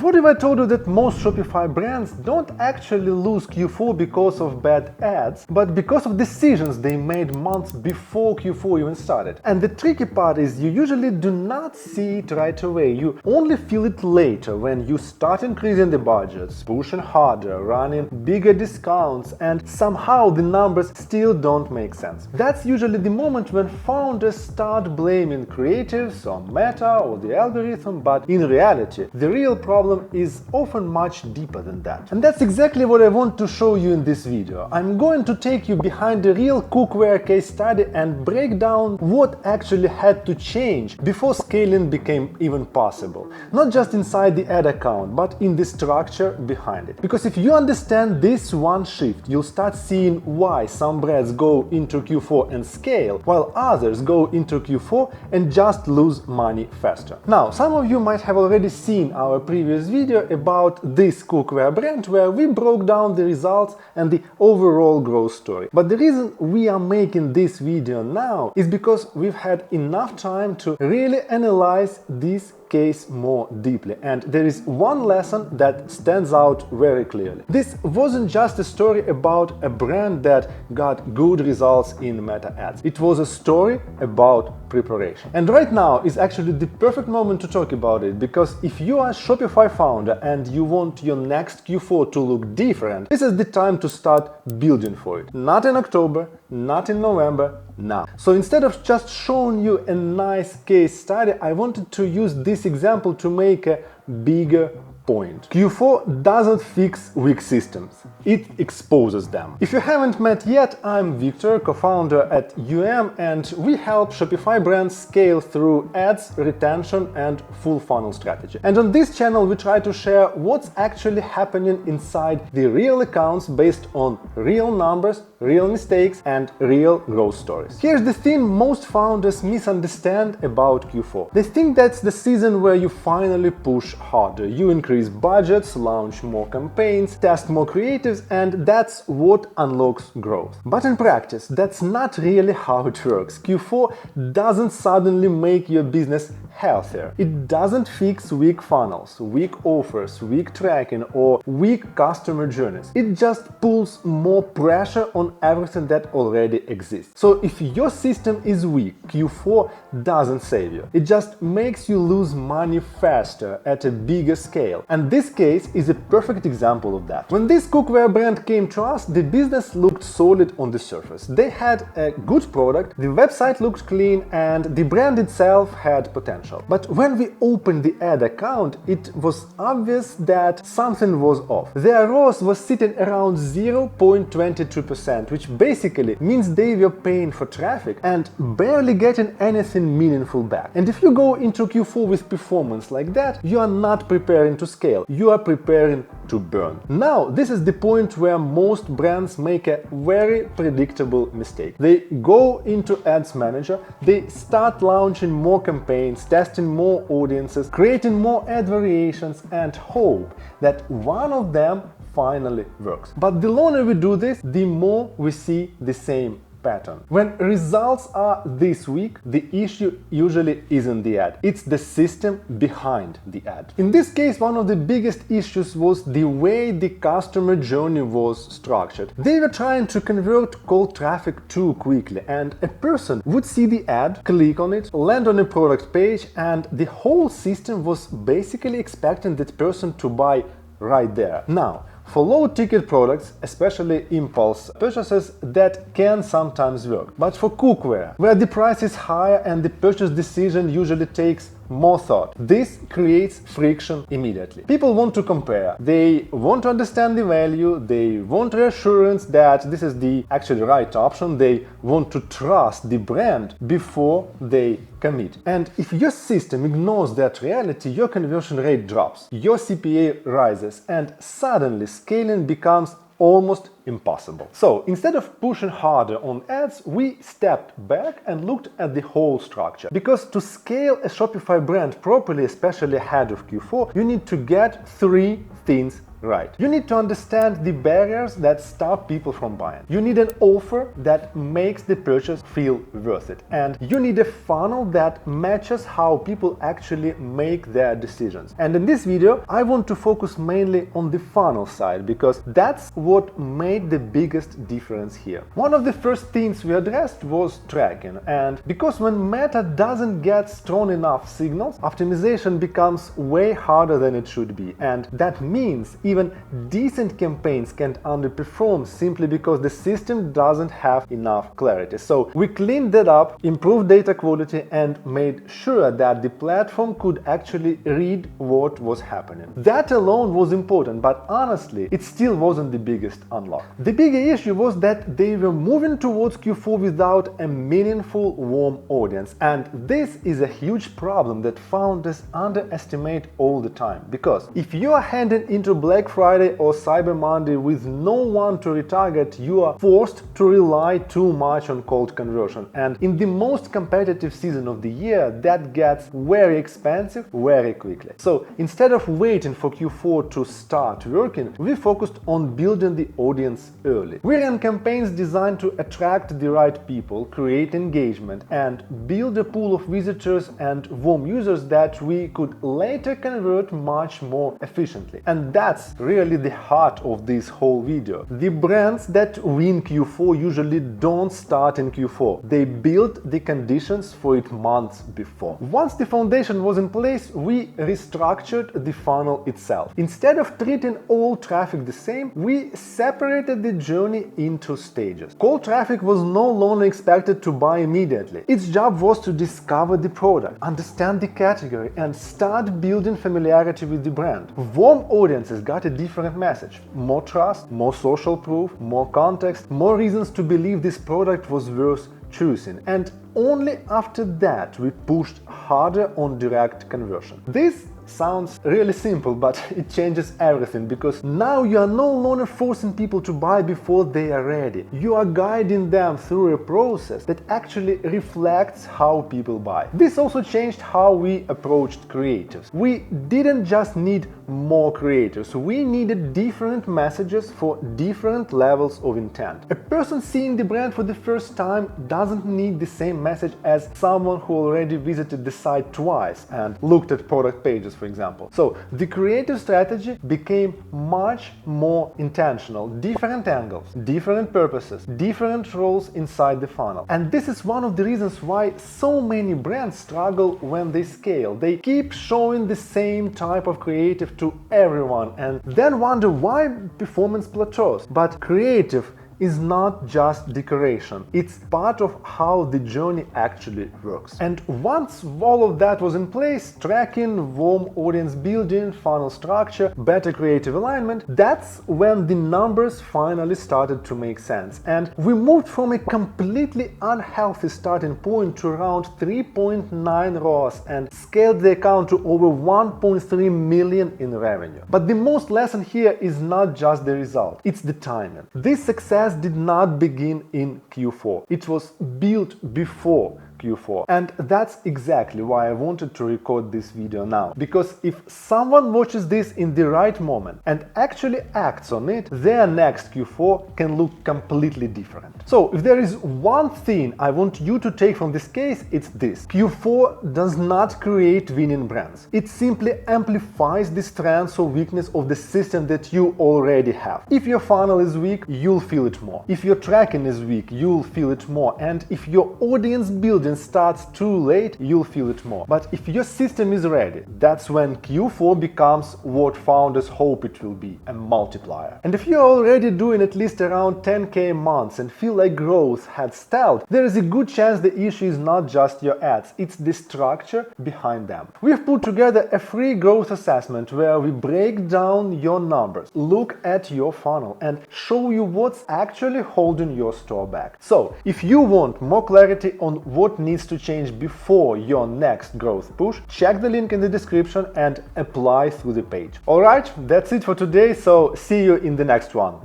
What if I told you that most Shopify brands don't actually lose Q4 because of bad ads, but because of decisions they made months before Q4 even started? And the tricky part is you usually do not see it right away. You only feel it later when you start increasing the budgets, pushing harder, running bigger discounts, and somehow the numbers still don't make sense. That's usually the moment when founders start blaming creatives or Meta or the algorithm, but in reality, the real problem is often much deeper than that. And that's exactly what I want to show you in this video. I'm going to take you behind the real cookware case study and break down what actually had to change before scaling became even possible. Not just inside the ad account, but in the structure behind it. Because if you understand this one shift, you'll start seeing why some brands go into Q4 and scale, while others go into Q4 and just lose money faster. Now, some of you might have already seen our previous video about this cookware brand where we broke down the results and the overall growth story. But the reason we are making this video now is because we've had enough time to really analyze this case more deeply, and there is one lesson that stands out very clearly. This wasn't just a story about a brand that got good results in Meta ads. It was a story about preparation. And right now is actually the perfect moment to talk about it, because if you are a Shopify founder and you want your next Q4 to look different, this is the time to start building for it. Not in October, not in November, now. So instead of just showing you a nice case study, I wanted to use this example to make a bigger point. Q4 doesn't fix weak systems, it exposes them. If you haven't met yet, I'm Victor, co-founder at and we help Shopify brands scale through ads, retention, and full funnel strategy. And on this channel, we try to share what's actually happening inside the real accounts based on real numbers, real mistakes, and real growth stories. Here's the thing most founders misunderstand about Q4. They think that's the season where you finally push harder. You increase budgets, launch more campaigns, test more creatives, and that's what unlocks growth. But in practice, that's not really how it works. Q4 doesn't suddenly make your business healthier. It doesn't fix weak funnels, weak offers, weak tracking, or weak customer journeys. It just pulls more pressure on everything that already exists. So if your system is weak, Q4 doesn't save you. It just makes you lose money faster at a bigger scale. And this case is a perfect example of that. When this cookware brand came to us, the business looked solid on the surface. They had a good product, the website looked clean, and the brand itself had potential. But when we opened the ad account, it was obvious that something was off. Their ROAS was sitting around 0.22%, which basically means they were paying for traffic and barely getting anything meaningful back. And if you go into Q4 with performance like that, you are not preparing to scale, you are preparing to burn. Now, this is the point where most brands make a very predictable mistake. They go into Ads Manager, they start launching more campaigns, testing more audiences, creating more ad variations, and hope that one of them finally works. But the longer we do this, the more we see the same pattern. When results are this weak, the issue usually isn't the ad, it's the system behind the ad. In this case, one of the biggest issues was the way the customer journey was structured. They were trying to convert cold traffic too quickly, and a person would see the ad, click on it, land on a product page, and the whole system was basically expecting that person to buy right there. Now, for low-ticket products, especially impulse purchases, that can sometimes work. But for cookware, where the price is higher and the purchase decision usually takes more thought, this creates friction immediately. People want to compare, they want to understand the value, they want reassurance that this is the actually right option, they want to trust the brand before they commit. And if your system ignores that reality, your conversion rate drops, your CPA rises, and suddenly scaling becomes almost impossible. So instead of pushing harder on ads, we stepped back and looked at the whole structure. Because to scale a Shopify brand properly, especially ahead of Q4, you need to get three things right. You need to understand the barriers that stop people from buying. You need an offer that makes the purchase feel worth it. And you need a funnel that matches how people actually make their decisions. And in this video, I want to focus mainly on the funnel side because that's what made the biggest difference here. One of the first things we addressed was tracking. And because when Meta doesn't get strong enough signals, optimization becomes way harder than it should be. And that means even decent campaigns can't underperform simply because the system doesn't have enough clarity. So we cleaned that up, improved data quality, and made sure that the platform could actually read what was happening. That alone was important, but honestly, it still wasn't the biggest unlock. The bigger issue was that they were moving towards Q4 without a meaningful warm audience. And this is a huge problem that founders underestimate all the time. Because if you are heading into Black Friday or Cyber Monday with no one to retarget, you are forced to rely too much on cold conversion. And in the most competitive season of the year, that gets very expensive very quickly. So instead of waiting for Q4 to start working, we focused on building the audience early. We ran campaigns designed to attract the right people, create engagement, and build a pool of visitors and warm users that we could later convert much more efficiently. And that's really the heart of this whole video. The brands that win Q4 usually don't start in Q4. They build the conditions for it months before. Once the foundation was in place, we restructured the funnel itself. Instead of treating all traffic the same, we separated the journey into stages. Cold traffic was no longer expected to buy immediately. Its job was to discover the product, understand the category, and start building familiarity with the brand. Warm audiences got a different message. More trust, more social proof, more context, more reasons to believe this product was worth choosing. And only after that we pushed harder on direct conversion. This sounds really simple, but it changes everything because now you are no longer forcing people to buy before they are ready. You are guiding them through a process that actually reflects how people buy. This also changed how we approached creatives. We didn't just need more creators, we needed different messages for different levels of intent. A person seeing the brand for the first time doesn't need the same message as someone who already visited the site twice and looked at product pages, for example. So the creative strategy became much more intentional. Different angles, different purposes, different roles inside the funnel. And this is one of the reasons why so many brands struggle when they scale. They keep showing the same type of creative to everyone and then wonder why performance plateaus. But creative is not just decoration, it's part of how the journey actually works. And once all of that was in place, tracking, warm audience building, funnel structure, better creative alignment, that's when the numbers finally started to make sense. And we moved from a completely unhealthy starting point to around 3.9 ROAS and scaled the account to over 1.3 million in revenue. But the most lesson here is not just the result, it's the timing. This success did not begin in Q4. It was built before Q4. And that's exactly why I wanted to record this video now. Because if someone watches this in the right moment and actually acts on it, their next Q4 can look completely different. So if there is one thing I want you to take from this case, it's this. Q4 does not create winning brands. It simply amplifies the strengths or weakness of the system that you already have. If your funnel is weak, you'll feel it more. If your tracking is weak, you'll feel it more. And if your audience building starts too late, you'll feel it more. But if your system is ready, that's when Q4 becomes what founders hope it will be, a multiplier. And if you're already doing at least around 10K months and feel like growth had stalled, there is a good chance the issue is not just your ads, it's the structure behind them. We've put together a free growth assessment where we break down your numbers, look at your funnel, and show you what's actually holding your store back. So if you want more clarity on what needs to change before your next growth push, check the link in the description and apply through the page. Alright, that's it for today, so see you in the next one.